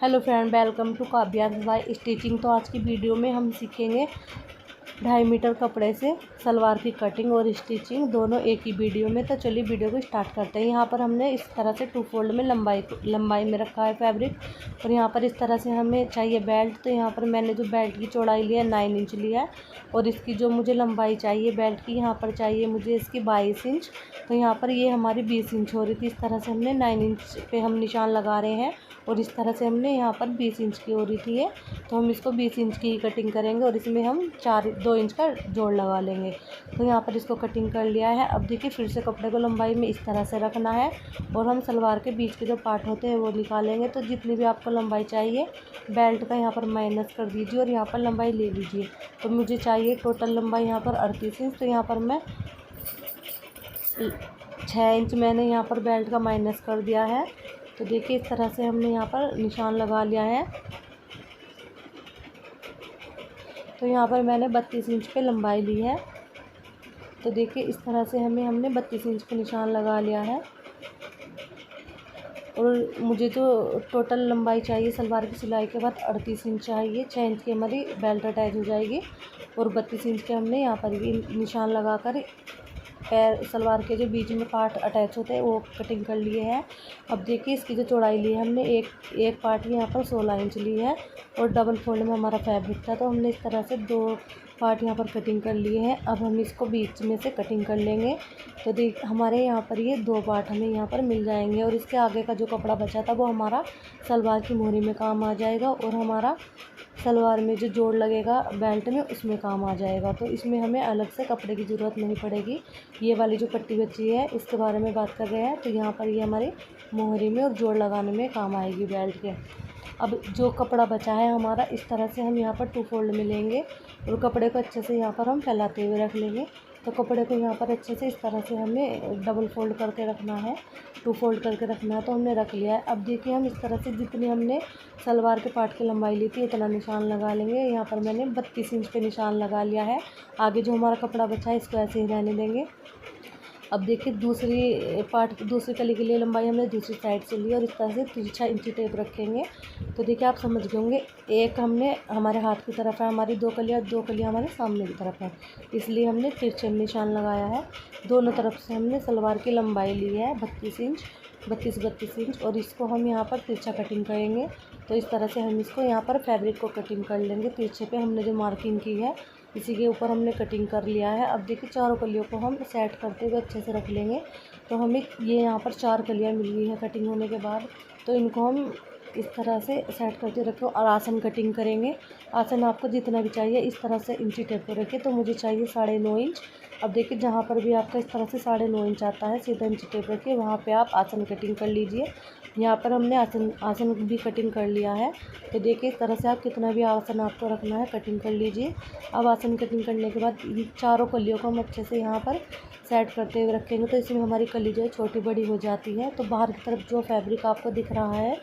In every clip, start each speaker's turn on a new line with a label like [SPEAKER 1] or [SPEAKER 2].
[SPEAKER 1] Hello friend, welcome to Kavya's by stitching. तो आज की वीडियो में हम सीखेंगे 2.5 मीटर कपड़े से सलवार की कटिंग और स्टिचिंग दोनों एक ही वीडियो में। तो चलिए वीडियो को स्टार्ट करते हैं। यहाँ पर हमने इस तरह से 2 फोल्ड में लंबाई में रखा है फैब्रिक, और यहाँ पर इस तरह से हमें चाहिए बेल्ट। तो यहाँ पर मैंने जो बेल्ट की चौड़ाई लिया है 9 इंच लिया है, और इसकी जो मुझे लंबाई चाहिए बेल्ट की, यहाँ पर चाहिए मुझे इसकी 22 इंच। तो यहाँ पर ये हमारी 20 इंच हो रही थी। इस तरह से हमने 9 इंच पे हम निशान लगा रहे हैं, और इस तरह से हमने यहाँ पर 20 इंच की हो रही थी ये। तो हम इसको 20 इंच की ही कटिंग करेंगे, और इसमें हम 2 इंच का जोड़ लगा लेंगे। तो यहाँ पर इसको कटिंग कर लिया है। अब देखिए फिर से कपड़े को लंबाई में इस तरह से रखना है, और हम सलवार के बीच के जो पार्ट होते हैं वो निकालेंगे। तो जितनी भी आपको लंबाई चाहिए बेल्ट का यहाँ पर माइनस कर दीजिए, और यहाँ पर लंबाई ले लीजिए। तो मुझे चाहिए टोटल लंबाई यहाँ पर 38 इंच। तो यहाँ पर मैं 6 इंच मैंने यहाँ पर बेल्ट का माइनस कर दिया है। तो देखिए इस तरह से हमने यहाँ पर निशान लगा लिया है। तो यहाँ पर मैंने 32 इंच पे लंबाई ली है। तो देखिए इस तरह से हमने 32 इंच पे निशान लगा लिया है, और मुझे जो टोटल लंबाई चाहिए सलवार की सिलाई के बाद 38 इंच चाहिए। 6 इंच की हमारी बेल्ट अटैच हो जाएगी, और 32 इंच के हमने यहाँ पर भी निशान लगाकर पैर सलवार के जो बीच में पार्ट अटैच होते हैं वो कटिंग कर लिए हैं। अब देखिए इसकी जो चौड़ाई ली है हमने एक पार्ट की यहाँ पर 16 इंच ली है, और डबल फोल्ड में हमारा फैब्रिक था। तो हमने इस तरह से 2 पार्ट यहाँ पर कटिंग कर लिए हैं। अब हम इसको बीच में से कटिंग कर लेंगे। तो देख हमारे यहाँ पर ये 2 पार्ट हमें यहाँ पर मिल जाएंगे, और इसके आगे का जो कपड़ा बचा था वो हमारा सलवार की मोहरी में काम आ जाएगा, और हमारा सलवार में जो जोड़ लगेगा बेल्ट में उसमें काम आ जाएगा। तो इसमें हमें अलग से कपड़े की ज़रूरत नहीं पड़ेगी। ये वाली जो पट्टी बची है इसके बारे में बात कर रहे हैं। तो यहाँ पर ये हमारी मोहरी में और जोड़ लगाने में काम आएगी बेल्ट के। अब जो कपड़ा बचा है हमारा, इस तरह से हम यहाँ पर 2 फोल्ड में लेंगे, और कपड़े को अच्छे से यहाँ पर हम फैलाते हुए रख लेंगे। तो कपड़े को यहाँ पर अच्छे से इस तरह से हमें डबल फोल्ड करके रखना है, 2 फोल्ड करके रखना है। तो हमने रख लिया है। अब देखिए हम इस तरह से जितनी हमने सलवार के पार्ट की लंबाई ली थी उतना निशान लगा लेंगे। यहाँ पर मैंने 32 इंच पे निशान लगा लिया है। आगे जो हमारा कपड़ा बचा है इसको ऐसे ही रहने देंगे। अब देखिए दूसरी कली के लिए लंबाई हमने दूसरी साइड से ली, और इस तरह से तिरछा इंची टेप रखेंगे। तो देखिए आप समझ गए होंगे, एक हमने हमारे हाथ की तरफ है हमारी 2 कलियाँ, 2 कलियाँ हमारे सामने की तरफ है, इसलिए हमने तिरछे में निशान लगाया है। दोनों तरफ से हमने सलवार की लंबाई ली है 32 इंच, और इसको हम यहाँ पर तिरछा कटिंग करेंगे। तो इस तरह से हम इसको यहाँ पर फैब्रिक को कटिंग कर लेंगे। तिरछे पे हमने जो मार्किंग की है इसी के ऊपर हमने कटिंग कर लिया है। अब देखिए चारों कलियों को हम सेट करते हुए अच्छे से रख लेंगे। तो हमें ये यहाँ पर 4 कलियाँ मिल गई हैं कटिंग होने के बाद। तो इनको हम इस तरह से सेट करके रखें, और आसन कटिंग करेंगे। आसन आपको जितना भी चाहिए इस तरह से इंची टेप को रखें। तो मुझे चाहिए 9.5 इंच। अब देखिए जहाँ पर भी आपका इस तरह से 9.5 इंच आता है सीधा इंची टेप रखिए, वहाँ पे आप आसन कटिंग कर लीजिए। यहाँ पर हमने आसन भी कटिंग कर लिया है। तो देखिए इस तरह से आप कितना भी आसन आपको रखना है कटिंग कर लीजिए। अब आसन कटिंग करने के बाद चारों कलियों को हम अच्छे से यहाँ पर सेट करते हुए रखेंगे। तो इसमें हमारी कली जो है छोटी बड़ी हो जाती है। तो बाहर की तरफ जो फैब्रिक आपको दिख रहा है,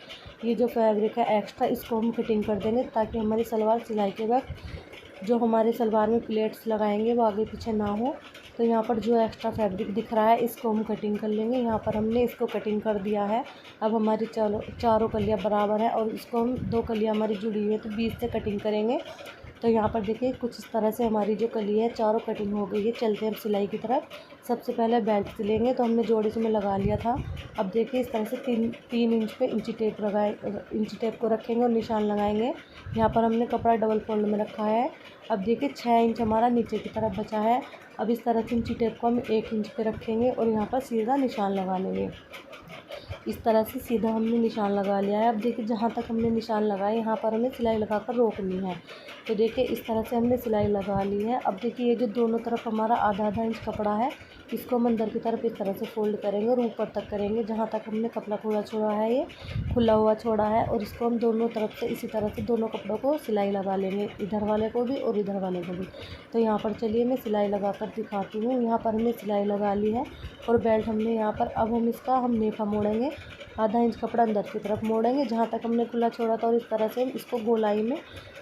[SPEAKER 1] ये जो फैब्रिक है एक्स्ट्रा, इसको हम फिटिंग कर देंगे, ताकि हमारी सलवार सिलाई के वक्त जो हमारे सलवार में प्लेट्स लगाएंगे वो आगे पीछे ना हो। तो यहाँ पर जो एक्स्ट्रा फैब्रिक दिख रहा है इसको हम कटिंग कर लेंगे। यहाँ पर हमने इसको कटिंग कर दिया है। अब हमारी चारों कलियाँ बराबर हैं, और इसको हम 2 कलियाँ हमारी जुड़ी हुई है तो बीच से कटिंग करेंगे। तो यहाँ पर देखिए कुछ इस तरह से हमारी जो कली है चारों कटिंग हो गई है। चलते हैं हम सिलाई की तरफ। सबसे पहले बेल्ट सिलेंगे। तो हमने जोड़े से में लगा लिया था। अब देखिए इस तरह से 3 इंच पे इंची टेप को रखेंगे और निशान लगाएंगे। यहाँ पर हमने कपड़ा डबल फोल्ड में रखा है। अब देखिए 6 इंच हमारा नीचे की तरफ बचा है। अब इस तरह से इंची टेप को हम 1 इंच पे रखेंगे, और यहाँ पर सीधा निशान लगा लेंगे। इस तरह से सीधा हमने निशान लगा लिया है। अब देखिए जहाँ तक हमने निशान लगाया यहाँ पर हमें सिलाई लगाकर रोकनी है। तो देखिए इस तरह से हमने सिलाई लगा ली है। अब देखिए ये जो दोनों तरफ हमारा आधा इंच कपड़ा है इसको हम अंदर की तरफ इस तरह से फोल्ड करेंगे और ऊपर तक करेंगे, जहाँ तक हमने कपड़ा खुला छोड़ा है ये खुला हुआ छोड़ा है। और इसको हम दोनों तरफ से इसी तरह से दोनों कपड़ों को सिलाई लगा लेंगे, इधर वाले को भी और इधर वाले को भी। तो यहाँ पर चलिए मैं सिलाई लगा कर दिखाती हूँ। यहाँ पर हमने सिलाई लगा ली है, और बेल्ट हमने यहाँ पर, अब हम इसका नेफा मोड़ेंगे। आधा इंच कपड़ा अंदर की तरफ मोड़ेंगे जहाँ तक हमने खुला छोड़ा था, और इस तरह से हम इसको गोलाई में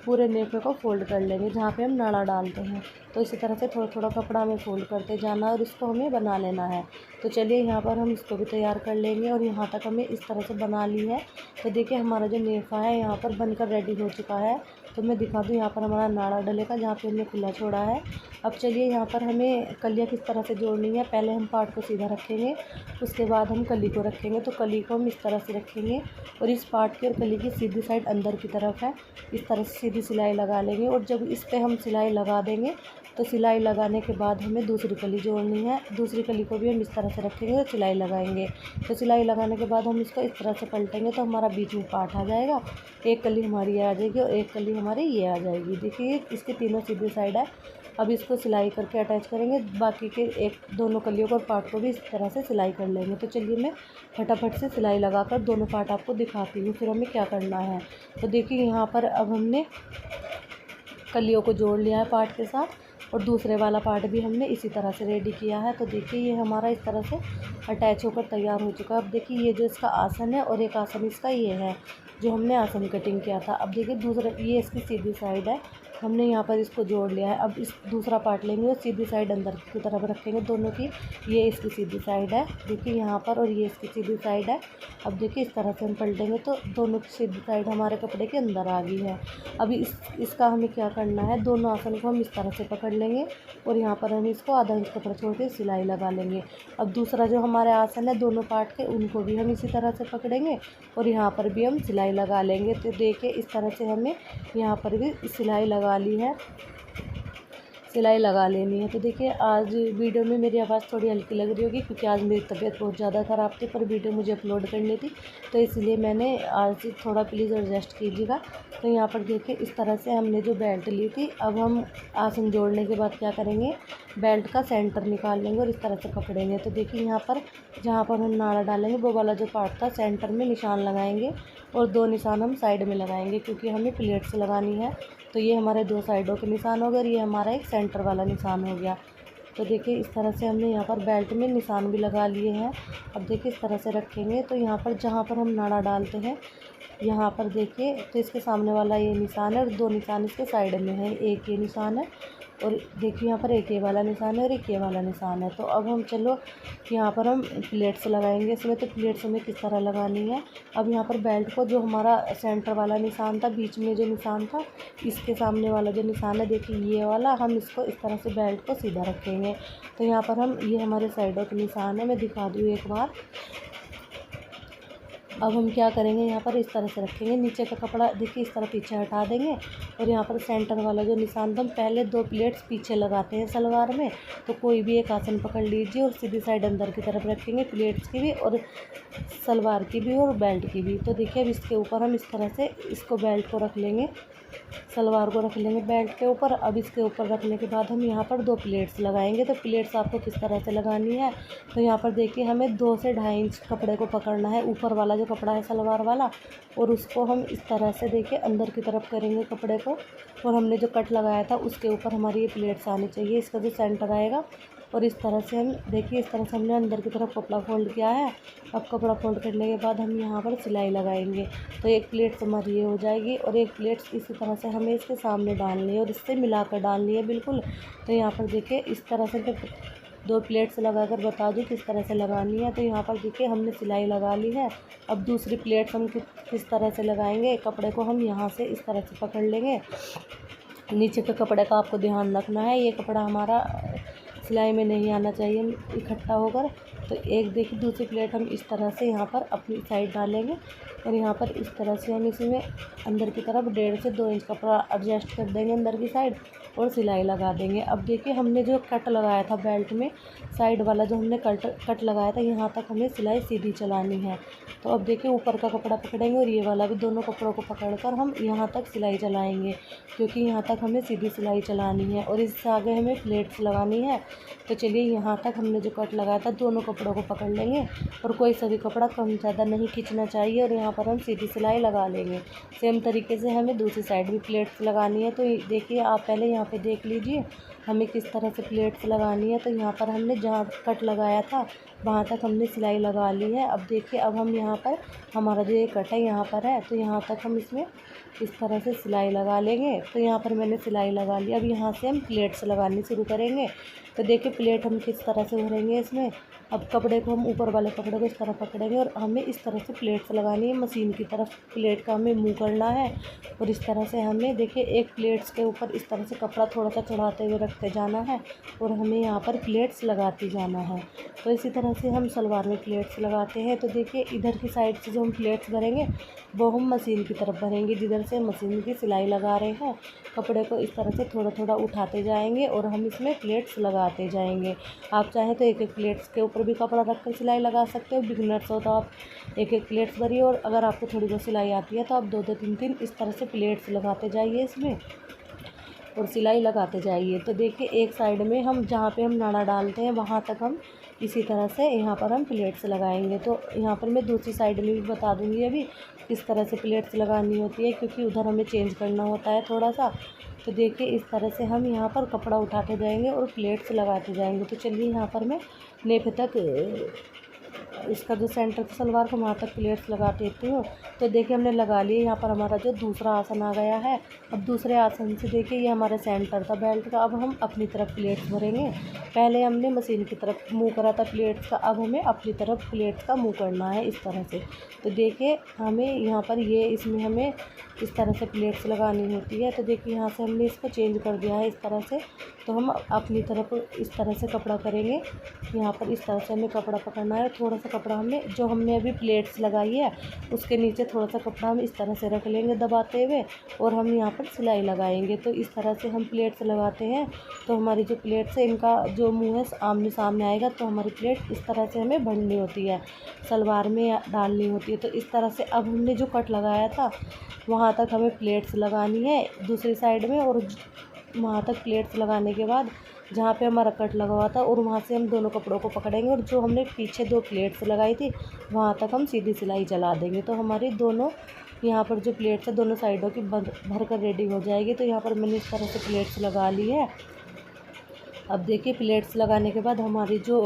[SPEAKER 1] पूरे नेफे को फोल्ड कर लेंगे जहाँ पे हम नाड़ा डालते हैं। तो इसी तरह से थोड़ा थोड़ा कपड़ा हमें फोल्ड करते जाना और इसको हमें बना लेना है। तो चलिए यहाँ पर हम इसको भी तैयार कर लेंगे, और यहाँ तक हमें इस तरह से बना ली है। तो देखिए हमारा जो नेफा है यहाँ पर बनकर रेडी हो चुका है। तो मैं दिखा दूँ, यहाँ पर हमारा नाड़ा डलेगा जहाँ पे हमने खुला छोड़ा है। अब चलिए यहाँ पर हमें कलियाँ किस तरह से जोड़नी है। पहले हम पार्ट को सीधा रखेंगे, उसके बाद हम कली को रखेंगे। तो कली को हम इस तरह से रखेंगे, और इस पार्ट की और कली की सीधी साइड अंदर की तरफ है, इस तरह से सीधी सिलाई लगा लेंगे। और जब इस पर हम सिलाई लगा देंगे तो सिलाई लगाने के बाद हमें दूसरी कली जोड़नी है। दूसरी कली को भी हम इस तरह से रखेंगे और सिलाई लगाएंगे। तो सिलाई लगाने के बाद हम इसको इस तरह से पलटेंगे तो हमारा बीच में पार्ट आ जाएगा। एक कली हमारी ये आ जाएगी और एक कली हमारी ये आ जाएगी। देखिए इसके तीनों सीधी साइड है। अब इसको सिलाई करके अटैच करेंगे, बाकी के दोनों कलियों को और पार्ट को भी इस तरह से सिलाई कर लेंगे। तो चलिए मैं फटाफट से सिलाई लगाकर दोनों पार्ट आपको दिखाती हूँ, फिर हमें क्या करना है। तो देखिए यहाँ पर अब हमने कलियों को जोड़ लिया है पार्ट के साथ, और दूसरे वाला पार्ट भी हमने इसी तरह से रेडी किया है। तो देखिए ये हमारा इस तरह से अटैच होकर तैयार हो चुका है। अब देखिए ये जो इसका आसन है और एक आसन इसका ये है जो हमने आसन कटिंग किया था। अब देखिए दूसरा ये इसकी सीधी साइड है, हमने यहाँ पर इसको जोड़ लिया है। अब इस दूसरा पार्ट लेंगे और सीधी साइड अंदर की तरफ रखेंगे दोनों की। ये इसकी सीधी साइड है देखिए यहाँ पर, और ये इसकी सीधी साइड है। अब देखिए इस तरह से हम पलटेंगे तो दोनों की सीधी साइड हमारे कपड़े के अंदर आ गई है। अभी इसका हमें क्या करना है, दोनों आसन को हम इस तरह से पकड़ लेंगे और यहाँ पर हम इसको आधा इंच कपड़ा छोड़ के सिलाई लगा लेंगे। अब दूसरा जो हमारे आसन है दोनों पार्ट के, उनको भी हम इसी तरह से पकड़ेंगे और यहाँ पर भी हम सिलाई लगा लेंगे। तो देखिए इस तरह से हमें यहाँ पर भी सिलाई लगा ली है, सिलाई लगा लेनी है। तो देखिए आज वीडियो में मेरी आवाज़ थोड़ी हल्की लग रही होगी क्योंकि आज मेरी तबीयत बहुत ज़्यादा ख़राब थी, पर वीडियो मुझे अपलोड करनी थी तो इसलिए मैंने आज थोड़ा प्लीज़ एडजस्ट कीजिएगा। तो यहाँ पर देखिए इस तरह से हमने जो बेल्ट ली थी, अब हम आसन जोड़ने के बाद क्या करेंगे, बेल्ट का सेंटर निकाल लेंगे और इस तरह से पकड़ेंगे। तो देखिए यहाँ पर जहाँ पर हम नाड़ा डालेंगे वो वाला जो पार्ट था सेंटर में निशान लगाएंगे और 2 निशान हम साइड में लगाएंगे क्योंकि हमें प्लेट्स लगानी है। तो ये हमारे 2 साइडों के निशान हो गए और ये हमारा एक सेंटर वाला निशान हो गया। तो देखिए इस तरह से हमने यहाँ पर बेल्ट में निशान भी लगा लिए हैं। अब देखिए इस तरह से रखेंगे तो यहाँ पर जहाँ पर हम नाड़ा डालते हैं यहाँ पर देखिए तो इसके सामने वाला ये निशान है और 2 निशान इसके साइड में है। एक ये निशान है और देखिए यहाँ पर एक ये वाला निशान है और एक ये वाला निशान है। तो अब हम चलो यहाँ पर हम प्लेट्स लगाएंगे इसमें। तो प्लेट्स हमें किस तरह लगानी है, अब यहाँ पर बेल्ट को जो हमारा सेंटर वाला निशान था, बीच में जो निशान था, इसके सामने वाला जो निशान है देखिए ये वाला, हम इसको इस तरह से बेल्ट को सीधा रखेंगे। तो यहाँ पर हम ये हमारे साइडों के निशान है, मैं दिखा दूँ एक बार। अब हम क्या करेंगे, यहाँ पर इस तरह से रखेंगे, नीचे का कपड़ा देखिए इस तरह पीछे हटा देंगे और यहाँ पर सेंटर वाला जो निशान था, हम पहले 2 प्लेट्स पीछे लगाते हैं सलवार में। तो कोई भी एक आसन पकड़ लीजिए और सीधी साइड अंदर की तरफ रखेंगे, प्लेट्स की भी और सलवार की भी और बेल्ट की भी। तो देखिए अब इसके ऊपर हम इस तरह से इसको बेल्ट को रख लेंगे, सलवार को रख लेंगे बेल्ट के ऊपर। अब इसके ऊपर रखने के बाद हम यहाँ पर 2 प्लेट्स लगाएंगे। तो प्लेट्स आपको किस तरह से लगानी है, तो यहाँ पर देखिए हमें 2 से 2.5 इंच कपड़े को पकड़ना है, ऊपर वाला जो कपड़ा है सलवार वाला, और उसको हम इस तरह से देखिए अंदर की तरफ करेंगे कपड़े को, और हमने जो कट लगाया था उसके ऊपर हमारी ये प्लेट्स आनी चाहिए, इसका जो सेंटर आएगा। और इस तरह से हम देखिए इस तरह से हमने अंदर की तरफ कपड़ा फोल्ड किया है। अब कपड़ा फोल्ड करने के बाद हम यहाँ पर सिलाई लगाएंगे। तो एक प्लेट्स हमारी ये हो जाएगी और एक प्लेट्स इसी तरह से हमें इसके सामने डालनी है और इससे मिलाकर डालनी है बिल्कुल। तो यहाँ पर देखिए इस तरह से 2 प्लेट्स लगाकर बता दूँ किस तरह से लगानी है। तो यहाँ पर देखिए हमने सिलाई लगा ली है। अब दूसरी प्लेट्स हम किस तरह से लगाएंगे, कपड़े को हम यहाँ से इस तरह से पकड़ लेंगे। नीचे के कपड़े का आपको ध्यान रखना है, ये कपड़ा हमारा सिलाई में नहीं आना चाहिए इकट्ठा होकर। तो एक देखिए दूसरी प्लेट हम इस तरह से यहाँ पर अपनी साइड डालेंगे और यहाँ पर इस तरह से हम इसमें अंदर की तरफ 1.5 से 2 इंच कपड़ा एडजस्ट कर देंगे अंदर की साइड और सिलाई लगा देंगे। अब देखिए हमने जो कट लगाया था बेल्ट में, साइड वाला जो हमने कट लगाया था, यहाँ तक हमें सिलाई सीधी चलानी है। तो अब देखिए ऊपर का कपड़ा पकड़ेंगे और ये वाला भी, दोनों कपड़ों को पकड़कर हम यहाँ तक सिलाई चलाएंगे क्योंकि यहाँ तक हमें सीधी सिलाई चलानी है और इससे आगे हमें प्लेट्स लगानी है। तो चलिए यहाँ तक हमने जो कट लगाया था दोनों कपड़ों को पकड़ लेंगे और कोई सा भी कपड़ा कम ज़्यादा नहीं खींचना चाहिए और यहाँ पर हम सीधी सिलाई लगा लेंगे। सेम तरीके से हमें दूसरी साइड भी प्लेट्स लगानी है। तो देखिए आप पहले यहाँ पे देख लीजिए हमें किस तरह से प्लेट्स लगानी है। तो यहाँ पर हमने जहाँ कट लगाया था वहाँ तक हमने सिलाई लगा ली है। अब देखिए, अब हम यहाँ पर हमारा जो ये कट है यहाँ पर है, तो यहाँ तक हम इसमें इस तरह से सिलाई लगा लेंगे। तो यहाँ पर मैंने सिलाई लगा ली। अब यहाँ से हम प्लेट्स लगानी शुरू करेंगे। तो देखिए प्लेट हम किस तरह से भरेंगे इसमें। अब कपड़े को हम ऊपर वाले कपड़े को इस तरह पकड़ेंगे और हमें इस तरह से प्लेट्स लगानी है। मशीन की तरफ प्लेट का हमें मुँह करना है और इस तरह से हमें देखिए एक प्लेट्स के ऊपर इस तरह से कपड़ा थोड़ा सा चढ़ाते हुए रखते जाना है और हमें यहाँ पर प्लेट्स लगाती जाना है। तो इसी तरह से हम सलवार में प्लेट्स लगाते हैं। तो देखिए इधर की साइड से जो हम प्लेट्स भरेंगे वो हम मशीन की तरफ भरेंगे, जिधर से मशीन की सिलाई लगा रहे हैं। कपड़े को इस तरह से थोड़ा थोड़ा उठाते जाएंगे और हम इसमें प्लेट्स लगाते जाएंगे। आप चाहें तो एक एक प्लेट्स के ऊपर भी कपड़ा रख कर सिलाई लगा सकते हो। बिगिनर्स हो तो आप एक एक प्लेट्स भरिए, और अगर आपको थोड़ी बहुत सिलाई आती है तो आप दो दो तीन तीन इस तरह से प्लेट्स लगाते जाइए इसमें और सिलाई लगाते जाइए। तो देखिए एक साइड में हम जहाँ पे हम नाड़ा डालते हैं वहाँ तक हम इसी तरह से यहाँ पर हम प्लेट्स लगाएंगे। तो यहाँ पर मैं दूसरी साइड में भी बता दूँगी अभी किस तरह से प्लेट्स लगानी होती है, क्योंकि उधर हमें चेंज करना होता है थोड़ा सा। तो देखिए इस तरह से हम यहाँ पर कपड़ा उठाते जाएंगे और प्लेट्स लगाते जाएंगे। तो चलिए यहाँ पर मैं नेक तक इसका जो सेंटर था सलवार को वहाँ तक प्लेट्स लगा देती हूँ। तो देखिए हमने लगा लिए। यहाँ पर हमारा जो दूसरा आसन आ गया है। अब दूसरे आसन से देखिए ये हमारा सेंटर था बेल्ट का। अब हम अपनी तरफ प्लेट्स भरेंगे। पहले हमने मशीन की तरफ मुँह करा था प्लेट्स का, अब हमें अपनी तरफ प्लेट्स का मुँह करना है इस तरह से। तो देखिए हमें यहाँ पर ये इसमें हमें इस तरह से प्लेट्स लगानी होती है। तो देखिए यहाँ से हमने इसको चेंज कर दिया है इस तरह से। तो हम अपनी तरफ इस तरह से कपड़ा करेंगे। यहाँ पर इस तरह से हमें कपड़ा पकड़ना है। थोड़ा सा कपड़ा हमें जो हमने अभी प्लेट्स लगाई है उसके नीचे थोड़ा सा कपड़ा हम इस तरह से रख लेंगे दबाते हुए, और हम यहाँ पर सिलाई लगाएंगे। तो इस तरह से हम प्लेट्स लगाते हैं। तो हमारी जो प्लेट्स है इनका जो मुँह है आमने सामने आएगा। तो हमारी प्लेट इस तरह से हमें भरनी होती है, सलवार में डालनी होती है। तो इस तरह से अब हमने जो कट लगाया था वहाँ तक हमें प्लेट्स लगानी है दूसरी साइड में, और वहाँ तक प्लेट्स लगाने के बाद जहाँ पे हमारा कट लगा हुआ था और वहाँ से हम दोनों कपड़ों को पकड़ेंगे और जो हमने पीछे दो प्लेट्स लगाई थी वहाँ तक हम सीधी सिलाई चला देंगे। तो हमारी दोनों यहाँ पर जो प्लेट्स है दोनों साइडों की भर कर रेडी हो जाएगी। तो यहाँ पर मैंने इस तरह से प्लेट्स लगा ली है। अब देखिए प्लेट्स लगाने के बाद हमारी जो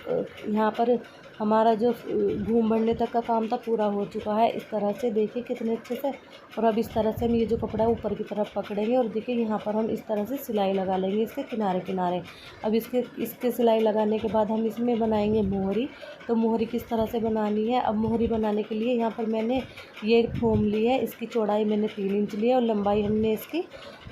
[SPEAKER 1] यहाँ पर हमारा जो घूम बढ़ने तक का काम था पूरा हो चुका है। इस तरह से देखिए कितने अच्छे से। और अब इस तरह से हम ये जो कपड़ा है ऊपर की तरफ पकड़ेंगे और देखिए यहाँ पर हम इस तरह से सिलाई लगा लेंगे इसके किनारे किनारे। अब इसके सिलाई लगाने के बाद हम इसमें बनाएंगे मोहरी। तो मोहरी किस तरह से बनानी है। अब मोहरी बनाने के लिए यहाँ पर मैंने ये फोम ली है। इसकी चौड़ाई मैंने 3 इंच ली है और लंबाई हमने इसकी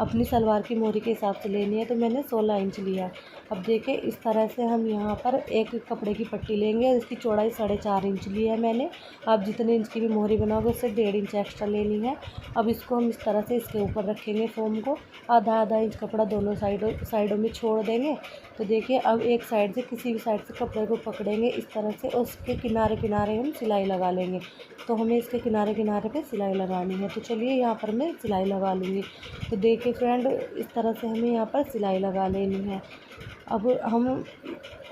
[SPEAKER 1] अपनी सलवार की मोहरी के हिसाब से लेनी है। तो मैंने 16 इंच लिया। अब देखिए इस तरह से हम यहाँ पर एक कपड़े की पट्टी लेंगे। इसकी चौड़ाई 4.5 इंच ली है मैंने। आप जितने इंच की भी मोहरी बनाओगे उससे 1.5 इंच एक्स्ट्रा लेनी है। अब इसको हम इस तरह से इसके ऊपर रखेंगे फोम को। आधा इंच कपड़ा दोनों साइडों में छोड़ देंगे। तो देखिए अब एक साइड से किसी भी साइड से कपड़े को पकड़ेंगे इस तरह से और उसके किनारे किनारे हम सिलाई लगा लेंगे। तो हमें इसके किनारे किनारे पे सिलाई लगानी है। तो चलिए यहाँ पर मैं सिलाई लगा लूँगी। तो देखिए फ्रेंड इस तरह से हमें यहाँ पर सिलाई लगा लेनी है। अब हम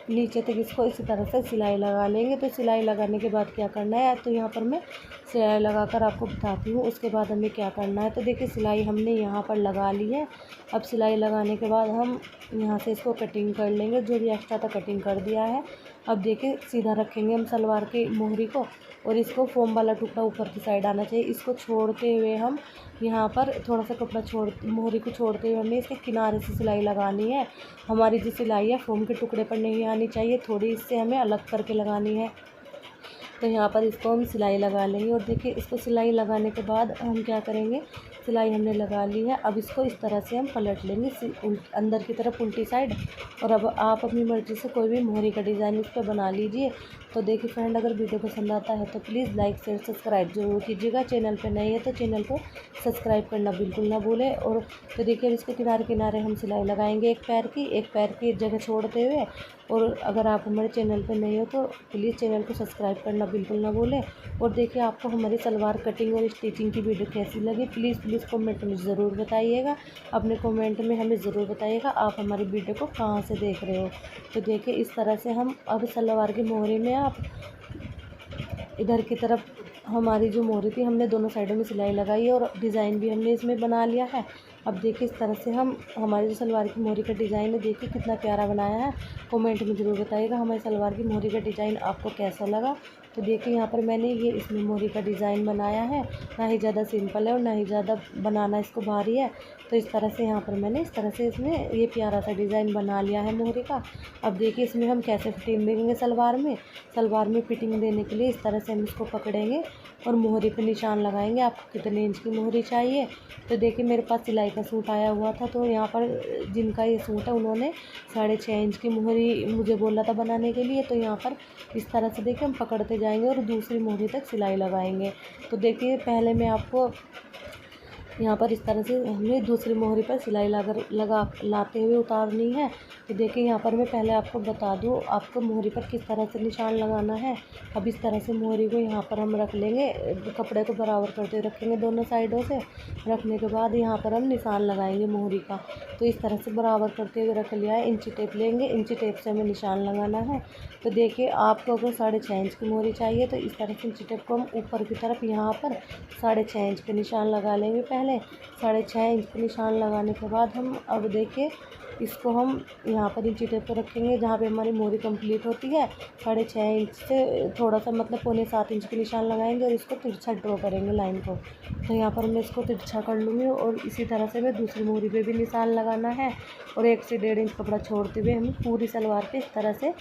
[SPEAKER 1] नीचे तक इसको इसी तरह से सिलाई लगा लेंगे। तो सिलाई लगाने के बाद क्या करना है, तो यहाँ पर मैं सिलाई लगाकर आपको बताती हूँ उसके बाद हमें क्या करना है। तो देखिए सिलाई हमने यहाँ पर लगा ली है। अब सिलाई लगाने के बाद हम यहाँ से इसको कटिंग कर लेंगे, जो भी एक्स्ट्रा था कटिंग कर दिया है। अब देखिए सीधा रखेंगे हम सलवार की मोहरी को और इसको फोम वाला टुकड़ा ऊपर की साइड आना चाहिए। इसको छोड़ते हुए हम यहाँ पर थोड़ा सा कपड़ा मोहरी को छोड़ते हुए हमें इसके किनारे से सिलाई लगानी है। हमारी जो सिलाई है फोम के टुकड़े पर नहीं आनी चाहिए, थोड़ी इससे हमें अलग करके लगानी है। तो यहाँ पर इसको हम सिलाई लगा लेंगे और देखिए इसको सिलाई लगाने के बाद हम क्या करेंगे, सिलाई हमने लगा ली है। अब इसको इस तरह से हम पलट लेंगे अंदर की तरफ उल्टी साइड। और अब आप अपनी मर्ज़ी से कोई भी मोहरी का डिज़ाइन इस पर बना लीजिए। तो देखिए फ्रेंड अगर वीडियो पसंद आता है तो प्लीज़ लाइक शेयर सब्सक्राइब जरूर कीजिएगा। चैनल पर नए है तो चैनल को सब्सक्राइब करना बिल्कुल ना भूलें। और तो देखिए इसके किनारे किनारे हम सिलाई लगाएंगे एक पैर की जगह छोड़ते हुए। और अगर आप हमारे चैनल पर नहीं हो तो प्लीज़ चैनल को सब्सक्राइब करना बिल्कुल ना भूलें। और देखिए आपको हमारी सलवार कटिंग और स्टिचिंग की वीडियो कैसी लगी प्लीज़ कमेंट में ज़रूर बताइएगा। अपने कमेंट में हमें ज़रूर बताइएगा आप हमारी वीडियो को कहाँ से देख रहे हो। तो देखिए इस तरह से हम अब सलवार की मोहरी में आप इधर की तरफ हमारी जो मोहरी थी हमने दोनों साइडों में सिलाई लगाई है और डिज़ाइन भी हमने इसमें बना लिया है। अब देखिए इस तरह से हम हमारी जो सलवार की मोहरी का डिज़ाइन है देखिए कितना प्यारा बनाया है। कमेंट में ज़रूर बताइएगा हमारी सलवार की मोहरी का डिज़ाइन आपको कैसा लगा। तो देखिए यहाँ पर मैंने ये इसमें मोहरी का डिज़ाइन बनाया है, ना ही ज़्यादा सिंपल है और ना ही ज़्यादा बनाना इसको भारी है। तो इस तरह से यहाँ पर मैंने इस तरह से इसमें ये प्यारा सा डिज़ाइन बना लिया है मोहरी का। अब देखिए इसमें हम कैसे फिटिंग देंगे सलवार में फिटिंग देने के लिए इस तरह से हम इसको पकड़ेंगे और मोहरी पे निशान लगाएंगे आपको कितने इंच की मोहरी चाहिए। तो देखिए मेरे पास सिलाई का सूट आया हुआ था, तो यहाँ पर जिनका ये सूट है उन्होंने 6.5 इंच की मोहरी मुझे बोला था बनाने के लिए। तो यहाँ पर इस तरह से देखिए हम पकड़ते जाएंगे और दूसरी मोहरी तक सिलाई लगाएंगे। तो देखिए पहले मैं आपको यहाँ पर इस तरह से हमें दूसरी मोहरी पर सिलाई लाते हुए उतारनी है। तो देखिए यहाँ पर मैं पहले आपको बता दूँ आपको मोहरी पर किस तरह से निशान लगाना है। अब इस तरह से मोहरी को यहाँ पर हम रख लेंगे, कपड़े को बराबर करते हुए रखेंगे दोनों साइडों से। रखने के बाद यहाँ पर हम निशान लगाएंगे मोहरी का। तो इस तरह से बराबर करते हुए रख लिया है। इंची टेप लेंगे, इंची टेप से हमें निशान लगाना है। तो देखिए आपको अगर 6.5 इंच की मोहरी चाहिए तो इस तरह से इंची टेप को हम ऊपर की तरफ यहाँ पर 6.5 इंच पे निशान लगा लेंगे। पहले 6.5 इंच पे निशान लगाने के बाद हम अब देखिए इसको हम यहाँ पर इंची टेप पर रखेंगे जहाँ पे हमारी मोहरी कंप्लीट होती है। 6.5 इंच से थोड़ा सा मतलब 6.25 इंच पे निशान लगाएंगे और इसको तिरछा ड्रॉ करेंगे लाइन को। तो यहाँ पर मैं इसको तिरछा कर लूँगी और इसी तरह से मैं दूसरी मोहरी पे भी निशान लगाना है और 1 से 1.5 इंच कपड़ा छोड़ते हुए हमें पूरी सलवार पे इस तरह से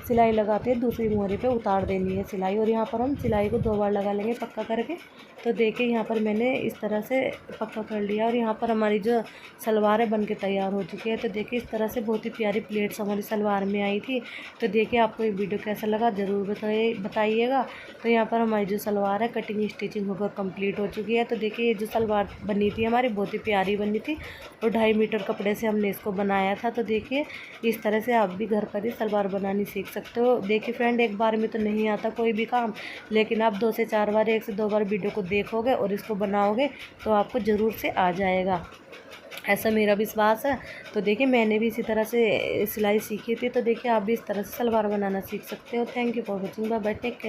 [SPEAKER 1] सिलाई लगाते हुए दूसरी मोहरी पे उतार देनी है सिलाई। और यहाँ पर हम सिलाई को 2 बार लगा लेंगे पक्का करके। तो देखिए यहाँ पर मैंने इस तरह से पक्का कर लिया और यहाँ पर हमारी जो सलवार है बन के तैयार हो चुकी है। तो देखिए इस तरह से बहुत ही प्यारी प्लेट्स हमारी सलवार में आई थी। तो देखिए आपको ये वीडियो कैसा लगा ज़रूर बताइएगा। तो यहाँ पर हमारी जो सलवार है कटिंग स्टिचिंग होकर कंप्लीट हो चुकी है। तो देखिए ये जो सलवार बनी थी हमारी बहुत ही प्यारी बनी थी और 2.5 मीटर कपड़े से हमने इसको बनाया था। तो देखिए इस तरह से आप भी घर पर ही सलवार बनानी सीख सकते हो। देखिए फ्रेंड एक बार में तो नहीं आता कोई भी काम, लेकिन आप 2 से 4 बार 1 से 2 बार वीडियो को देखोगे और इसको बनाओगे तो आपको ज़रूर से आ जाएगा, ऐसा मेरा विश्वास है। तो देखिए मैंने भी इसी तरह से सिलाई सीखी थी। तो देखिए आप भी इस तरह से सलवार बनाना सीख सकते हो। Thank you for watching, bye bye, take care.